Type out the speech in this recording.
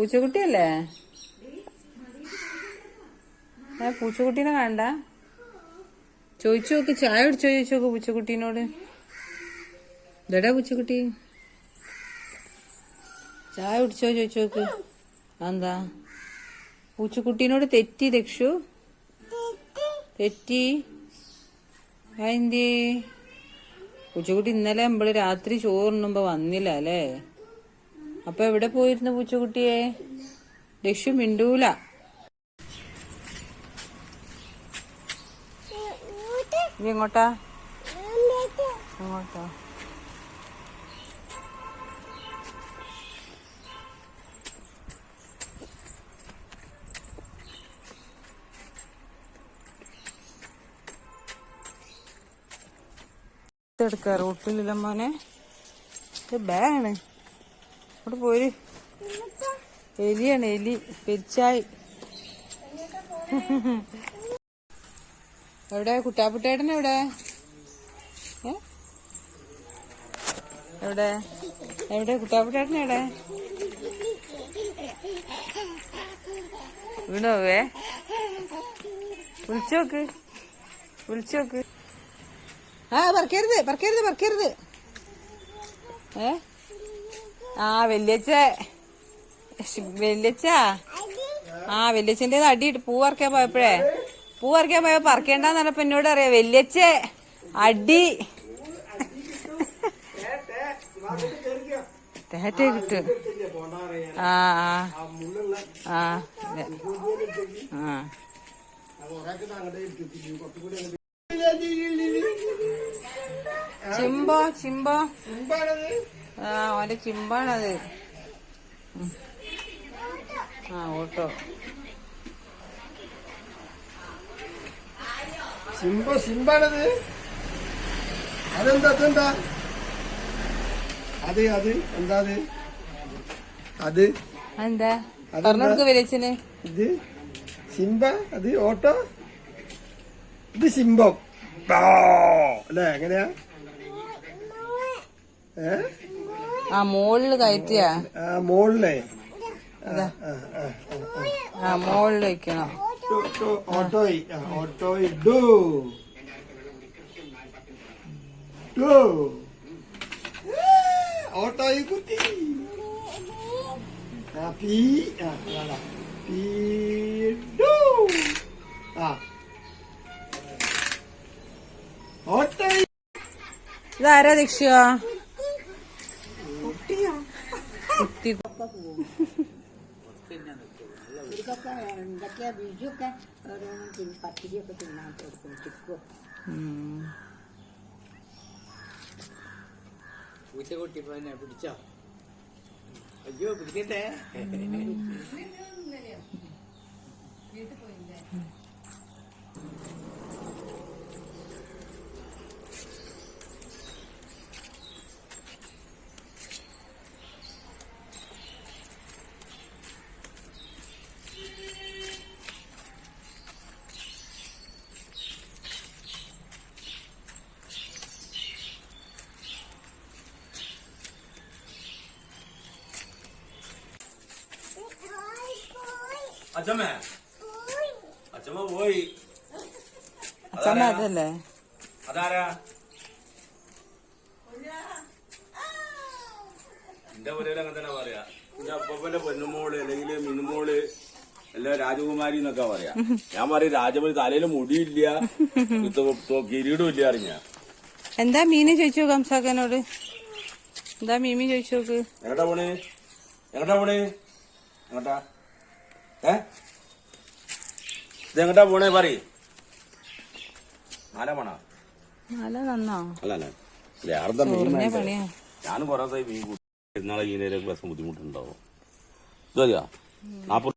പൂച്ചക്കുട്ടിയല്ലേ? പൂച്ചക്കുട്ടീനെ കാണണ്ട. ചോദിച്ചു നോക്ക്, ചായ കുടിച്ചോ ചോദിച്ചു നോക്ക് പൂച്ചക്കുട്ടീനോട്. ഇതെടാ പൂച്ചക്കുട്ടി, ചായ കുടിച്ചോ ചോദിച്ചു നോക്ക്. എന്താ പൂച്ചക്കുട്ടീനോട് തെറ്റി രക്ഷു? തെറ്റി എന്തി? പൂച്ചക്കുട്ടി ഇന്നലെ നമ്മള് രാത്രി ചോറുണ്ണുമ്പോ വന്നില്ല അല്ലേ? അപ്പൊ എവിടെ പോയിരുന്നു പൂച്ചക്കുട്ടിയെ? രക്ഷു മിണ്ടൂല. നീ എങ്ങോട്ടാ? എങ്ങോട്ടാ? എടുക്ക റോട്ടിലില്ല മോനെ, ബാണ് അവിടെ പോര്. എലിയാണ്, എലി പെരിച്ചായി. എവിടെ കുട്ടാപ്പുട്ടേട്ടൻ? എവിടെ എവിടെ എവിടെ കുട്ടാപ്പുട്ടേട്ടൻ എവിടെ? വീണോവേ? വിളിച്ചോക്ക്, വിളിച്ചോക്ക്. പറക്കരുത് പറക്കരുത് പറക്കരുത്. വല്യച്ഛ വല്യച്ഛ വല്യച്ഛൻ്റെ അടി പൂ പറിക്കാൻ പോയപ്പോഴേ പറക്കേണ്ടെന്ന് പറഞ്ഞപ്പോ എന്നോട് അറിയാം വല്യച്ഛ അടി തേറ്റ കിട്ടും. ചിമ്പോ ചിമ്പോ ഓന്റെ ചിമ്പാണത്. ഓട്ടോ സിംബാണത്. അതെന്താ അതെന്താ അത് അത് എന്താ അത് അത് എന്താ പറഞ്ഞെടുക്ക വിലച്ചിന്? ഇത് സിംബ, അത് ഓട്ടോ, ഇത് സിംബം അല്ലേ? എങ്ങനെയാ? മോളില് കയറ്റിയാ? മോളിലെ മോളില് വെക്കണം. ഓട്ടോയി ഓട്ടോയി ഡു ഡു ഓട്ടോയി കുത്തി പീ പീ ഡു ഓട്ടോയി. ഇതാരാ ദീക്ഷയോ? കുട്ടി എന്തൊക്കെയാ ബിജുക്കെ ഓരോന്നും പത്തിരിയൊക്കെ തിന്നാൻ കൊടുക്കും ചിക്കോ. പൂച്ചക്കുട്ടി പിടിച്ചോ? അയ്യോ പിടിക്കട്ടെ. അച്ഛമ്മ അച്ഛമ്മ പോയി. അച്ഛമ്മ അതല്ലേ? അതാരാ? എന്റെ പുരയിൽ അങ്ങനെ തന്നെ പറയാ. എന്റെ അപ്പന്റെ പൊന്നുമോള് അല്ലെങ്കിൽ മിനുമോള് അല്ല രാജകുമാരി എന്നൊക്കെ പറയാ. ഞാൻ പറയും രാജകുമാരി തലയിൽ മുടിയില്ല, കിരീടം ഇല്ല അറിഞ്ഞ. എന്താ മീന് ചോദിച്ചു കംസാക്കനോട്? എന്താ മീമി ചോദിച്ചു നോക്ക്. എങ്ങട്ടാ പോണേ? എങ്ങട്ടാ പോണേ? എങ്ങട്ടാ? ഇതെങ്ങട്ടാ പോണേ പറയ്. മാല പോണോ? മാല നന്നോ? അല്ല പണിയാ. ഞാനും കുറെ ദിവസമായി മീൻ കൂട്ടി. നാളെ ഈ നേരം ബുദ്ധിമുട്ടുണ്ടാവും. ഇതറിയാ 40